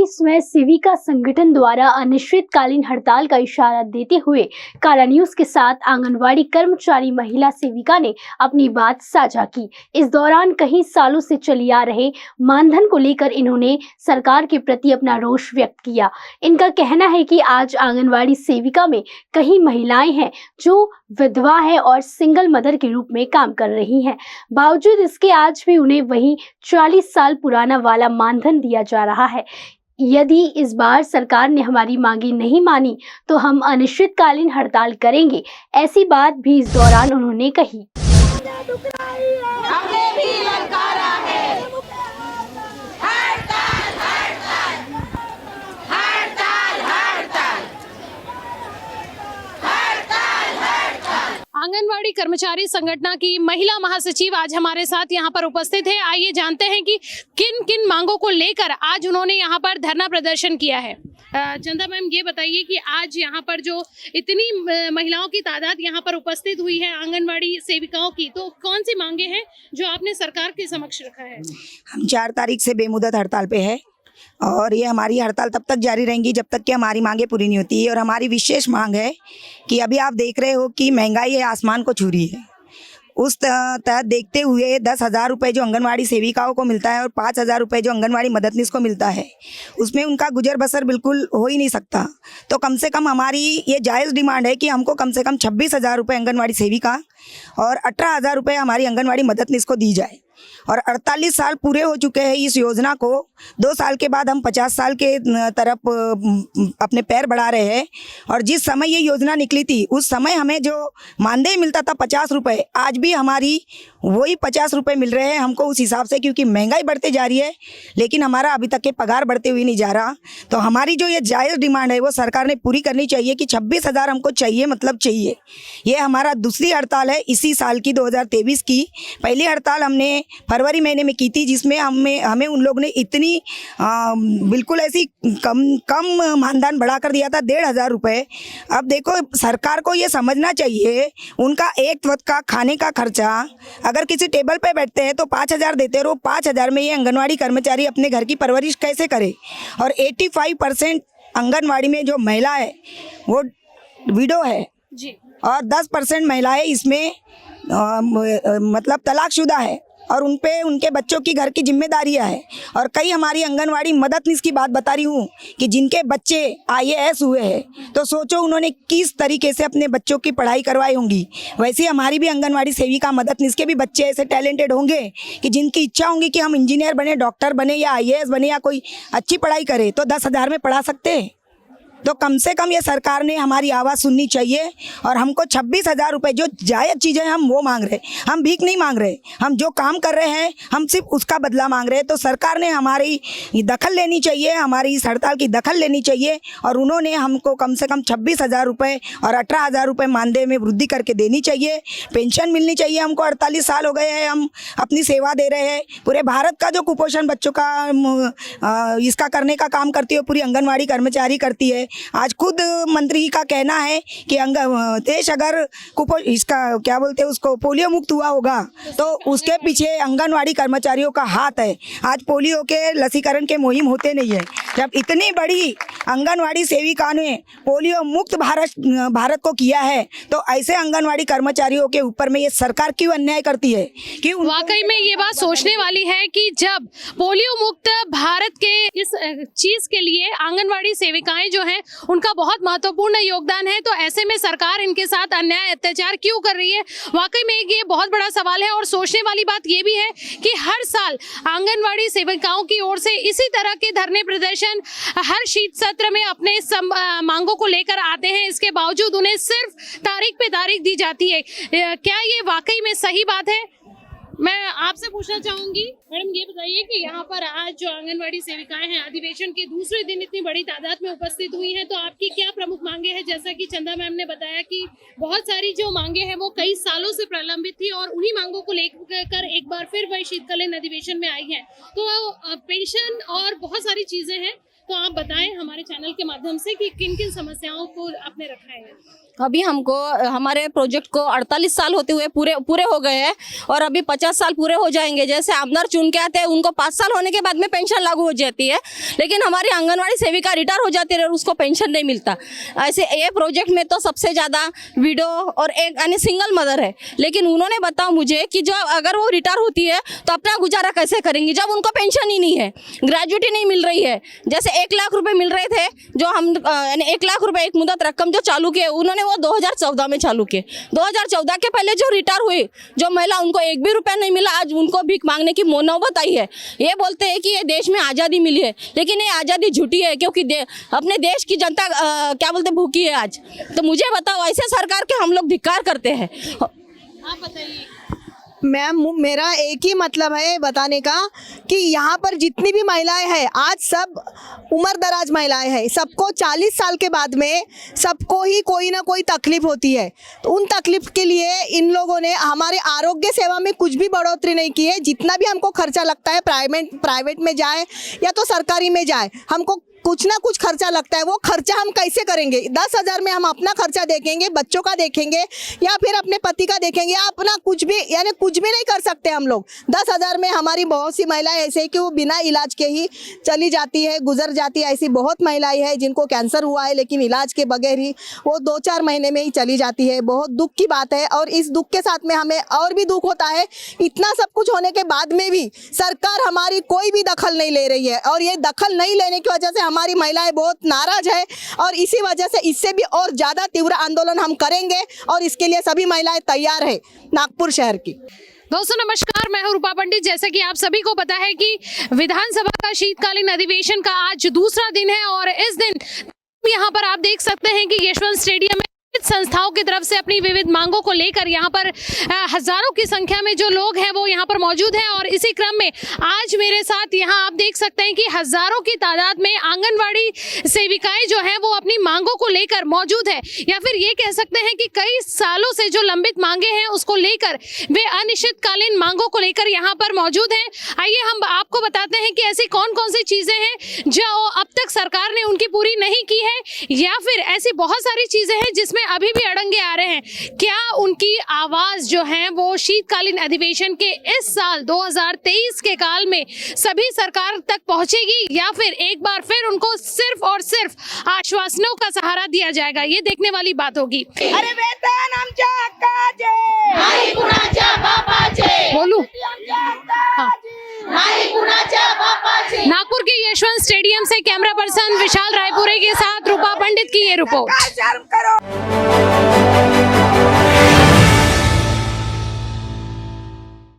43वें सेविका संगठन द्वारा अनिश्चितकालीन हड़ताल का इशारा देते हुए काला न्यूज के साथ आंगनवाड़ी कर्मचारी महिला सेविका ने अपनी बात साझा की। इस दौरान कई सालों से चली आ रहे मानधन को लेकर इन्होंने सरकार के प्रति अपना रोष व्यक्त किया। इनका कहना है कि आज आंगनवाड़ी सेविका में कई महिलाएं हैं जो विधवा है और सिंगल मदर के रूप में काम कर रही हैं। बावजूद इसके आज भी उन्हें वही 40 साल पुराना वाला मानधन दिया जा रहा है। यदि इस बार सरकार ने हमारी मांगी नहीं मानी तो हम अनिश्चितकालीन हड़ताल करेंगे। ऐसी बात भी इस दौरान उन्होंने कही। हमने भी ललकारा है। आंगनवाड़ी कर्मचारी संगठन की महिला महासचिव आज हमारे साथ यहाँ पर उपस्थित है। आइए जानते हैं कि किन किन मांगों को लेकर आज उन्होंने यहाँ पर धरना प्रदर्शन किया है। चंदा मैम, ये बताइए कि आज यहाँ पर जो इतनी महिलाओं की तादाद यहाँ पर उपस्थित हुई है आंगनवाड़ी सेविकाओं की, तो कौन सी मांगे हैं जो आपने सरकार के समक्ष रखा है? हम 4 तारीख से बेमुदत हड़ताल पे है और ये हमारी हड़ताल तब तक जारी रहेंगी जब तक कि हमारी मांगे पूरी नहीं होती है। और हमारी विशेष मांग है कि अभी आप देख रहे हो कि महंगाई है आसमान को छू रही है। उस तहत देखते हुए 10,000 रुपये जो आंगनवाड़ी सेविकाओं को मिलता है और 5,000 रुपये जो आंगनवाड़ी मददनीश को मिलता है, उसमें उनका गुजर बसर बिल्कुल हो ही नहीं सकता। तो कम से कम हमारी ये जायज़ डिमांड है कि हमको कम से कम 26,000 रुपये आंगनवाड़ी सेविका और 18,000 रुपये हमारी आंगनवाड़ी मददनीश को दी जाए। और 48 साल पूरे हो चुके हैं इस योजना को। 2 साल के बाद हम 50 साल के तरफ अपने पैर बढ़ा रहे हैं। और जिस समय ये योजना निकली थी उस समय हमें जो मानदेय मिलता था 50 रुपये, आज भी हमारी वही 50 रुपये मिल रहे हैं हमको उस हिसाब से, क्योंकि महंगाई बढ़ते जा रही है लेकिन हमारा अभी तक के पगार बढ़ते हुए नहीं जा रहा। तो हमारी जो ये जायज़ डिमांड है वो सरकार ने पूरी करनी चाहिए कि 26,000 हमको चाहिए, मतलब चाहिए। ये हमारा दूसरी हड़ताल है इसी साल की 2023 की। पहली हड़ताल हमने फरवरी महीने में की थी जिसमें हमें उन लोग ने इतनी बिल्कुल ऐसी कम मानधन बढ़ा कर दिया था 1,500 रुपये। अब देखो सरकार को ये समझना चाहिए, उनका एक वक्त का खाने का खर्चा अगर किसी टेबल पे बैठते हैं तो 5,000 देते हैं और वो 5,000 में ये आंगनवाड़ी कर्मचारी अपने घर की परवरिश कैसे करे। और 85% आंगनवाड़ी में जो महिला है वो विडो है जी, और 10% महिलाएं इसमें मतलब तलाकशुदा है और उन पे उनके बच्चों की घर की जिम्मेदारियां है। और कई हमारी आंगनवाड़ी मददनीश की बात बता रही हूँ कि जिनके बच्चे IAS हुए हैं, तो सोचो उन्होंने किस तरीके से अपने बच्चों की पढ़ाई करवाई होंगी। वैसे हमारी भी आंगनवाड़ी सेविका मददनीश के भी बच्चे ऐसे टैलेंटेड होंगे कि जिनकी इच्छा होंगी कि हम इंजीनियर बने, डॉक्टर बने या IAS बने या कोई अच्छी पढ़ाई करें, तो 10,000 में पढ़ा सकते हैं। तो कम से कम ये सरकार ने हमारी आवाज़ सुननी चाहिए और हमको 26,000 रुपये जो जायज़ चीज़ें हम वो मांग रहे, हम भीख नहीं मांग रहे। हम जो काम कर रहे हैं हम सिर्फ उसका बदला मांग रहे हैं। तो सरकार ने हमारी दखल लेनी चाहिए, हमारी इस हड़ताल की दखल लेनी चाहिए और उन्होंने हमको कम से कम 26,000 रुपये और 18,000 रुपये मानदेय में वृद्धि करके देनी चाहिए। पेंशन मिलनी चाहिए हमको। 48 साल हो गए हैं हम अपनी सेवा दे रहे हैं। पूरे भारत का जो कुपोषण बच्चों का इसका करने का काम करती है पूरी आंगनवाड़ी कर्मचारी करती है। आज खुद मंत्री का कहना है कि देश अगर इसका क्या बोलते हैं उसको पोलियो मुक्त हुआ होगा तो उसके पीछे आंगनवाड़ी कर्मचारियों का हाथ है। आज पोलियो के लसीकरण के मुहिम होते नहीं है। जब इतनी बड़ी आंगनवाड़ी सेविका ने पोलियो मुक्त भारत को किया है तो ऐसे आंगनवाड़ी कर्मचारियों के ऊपर में ये सरकार क्यों अन्याय करती है कि वाकई में ये बात सोचने वाली है कि जब पोलियो मुक्त भारत के इस चीज के लिए आंगनवाड़ी सेविकाएं जो हैं उनका बहुत महत्वपूर्ण योगदान है, तो ऐसे में सरकार इनके साथ अन्याय अत्याचार क्यों कर रही है? वाकई में ये बहुत बड़ा सवाल है। और सोचने वाली बात ये भी है कि हर साल आंगनवाड़ी सेविकाओं की ओर से इसी तरह के धरने प्रदर्शन हर शीत सत्र में अपने मांगों को लेकर आते हैं। इसके बावजूद उन्हें सिर्फ तारीख पे तारीख दी जाती है। क्या ये वाकई में सही बात है? मैं आपसे पूछना चाहूंगी मैडम, ये बताइए कि यहाँ पर आज जो आंगनवाड़ी सेविकाएं हैं अधिवेशन के दूसरे दिन इतनी बड़ी तादाद में उपस्थित हुई हैं, तो आपकी क्या प्रमुख मांगे हैं? जैसा कि चंदा मैम ने बताया कि बहुत सारी जो मांगे हैं वो कई सालों से प्रलंबित थी और उन्हीं मांगों को लेकर एक बार फिर वही शीतकालीन अधिवेशन में आई है। तो पेंशन और बहुत सारी चीजें हैं, तो आप बताएं हमारे चैनल के माध्यम से कि किन किन समस्याओं को आपने रखा है। अभी हमको हमारे प्रोजेक्ट को 48 साल होते हुए पूरे हो गए हैं और अभी 50 साल पूरे हो जाएंगे। जैसे आमदार चुन के आते हैं उनको 5 साल होने के बाद में पेंशन लागू हो जाती है, लेकिन हमारी आंगनवाड़ी सेविका रिटायर हो जाती है और उसको पेंशन नहीं मिलता। ऐसे ये प्रोजेक्ट में तो सबसे ज़्यादा विडो और एक यानी सिंगल मदर है, लेकिन उन्होंने बताया मुझे कि जो अगर वो रिटायर होती है तो अपना गुजारा कैसे करेंगी जब उनको पेंशन ही नहीं है, ग्रेजुएटी नहीं मिल रही है। जैसे 1 लाख रुपए मिल रहे थे जो हम यानी 1 लाख रुपए एक मुद्दत रकम जो चालू किए उन्होंने वो 2014 में चालू किए। 2014 के पहले जो रिटायर हुई जो महिला उनको 1 भी रुपया नहीं मिला, आज उनको भीख मांगने की नौबत आई है। ये बोलते हैं कि ये देश में आज़ादी मिली है, लेकिन ये आज़ादी झूठी है क्योंकि अपने देश की जनता क्या बोलते भूखी है आज। तो मुझे बताओ ऐसे सरकार के हम लोग धिक्कार करते हैं। आप बताइए। मैम मेरा एक ही मतलब है बताने का कि यहाँ पर जितनी भी महिलाएं हैं आज सब उम्र दराज महिलाएं हैं, सबको 40 साल के बाद में सबको ही कोई ना कोई तकलीफ होती है। तो उन तकलीफ के लिए इन लोगों ने हमारे आरोग्य सेवा में कुछ भी बढ़ोतरी नहीं की है। जितना भी हमको खर्चा लगता है प्राइवेट में जाए या तो सरकारी में जाए, हमको कुछ ना कुछ खर्चा लगता है। वो खर्चा हम कैसे करेंगे? 10,000 में हम अपना खर्चा देखेंगे, बच्चों का देखेंगे या फिर अपने पति का देखेंगे, या अपना कुछ भी यानी कुछ भी नहीं कर सकते हम लोग। 10,000 में हमारी बहुत सी महिलाएं ऐसे हैं कि वो बिना इलाज के ही चली जाती है, गुजर जाती है। ऐसी बहुत महिलाएं हैं जिनको कैंसर हुआ है लेकिन इलाज के बगैर ही वो 2-4 महीने में ही चली जाती है। बहुत दुख की बात है और इस दुख के साथ में हमें और भी दुख होता है। इतना सब कुछ होने के बाद में भी सरकार हमारी कोई भी दखल नहीं ले रही है और ये दखल नहीं लेने की वजह से हमारी महिलाएं बहुत नाराज है और इसी वजह से इससे भी और ज़्यादा तीव्र आंदोलन हम करेंगे और इसके लिए सभी महिलाएं तैयार है नागपुर शहर की। दोस्तों नमस्कार, मैं हूं रूपा पंडित। जैसे कि आप सभी को पता है कि विधानसभा का शीतकालीन अधिवेशन का आज दूसरा दिन है और इस दिन यहाँ पर आप देख सकते हैं कि यशवंत स्टेडियम में संस्थाओं की तरफ से अपनी विविध मांगों को लेकर यहाँ पर हजारों की संख्या में जो लोग हैं वो यहाँ पर मौजूद हैं और इसी क्रम में आज मेरे साथ यहाँ आप देख सकते हैं कि हजारों की तादाद में आंगनवाड़ी सेविकाएं जो हैं वो अपनी मांगों को लेकर मौजूद है, या फिर ये कह सकते हैं कि कई सालों से जो लंबित मांगे हैं उसको लेकर वे अनिश्चितकालीन मांगों को लेकर यहाँ पर मौजूद हैं। आइए हम आपको बताते हैं कि ऐसी कौन कौन सी चीजें हैं जो अब तक सरकार ने उनकी पूरी नहीं की है, या फिर ऐसी बहुत सारी चीजें हैं जिसमें अभी भी अड़ंगे आ रहे हैं। क्या उनकी आवाज जो है वो शीतकालीन अधिवेशन के इस साल 2023 के काल में सभी सरकार तक पहुंचेगी, या फिर एक बार फिर उनको सिर्फ और सिर्फ आश्वासनों का सहारा दिया जाएगा? ये देखने वाली बात होगी। अरे वेतन आमच्या हक्काचे नाही कुणाच्या बापाचे, बोलू हाँ। नाही कुणाच्या बापाचे। नागपुर के यशवंत स्टेडियम से कैमरा पर्सन विशाल रायपुरे के साथ रूपा पंडित की ये रिपोर्ट। शर्म करो।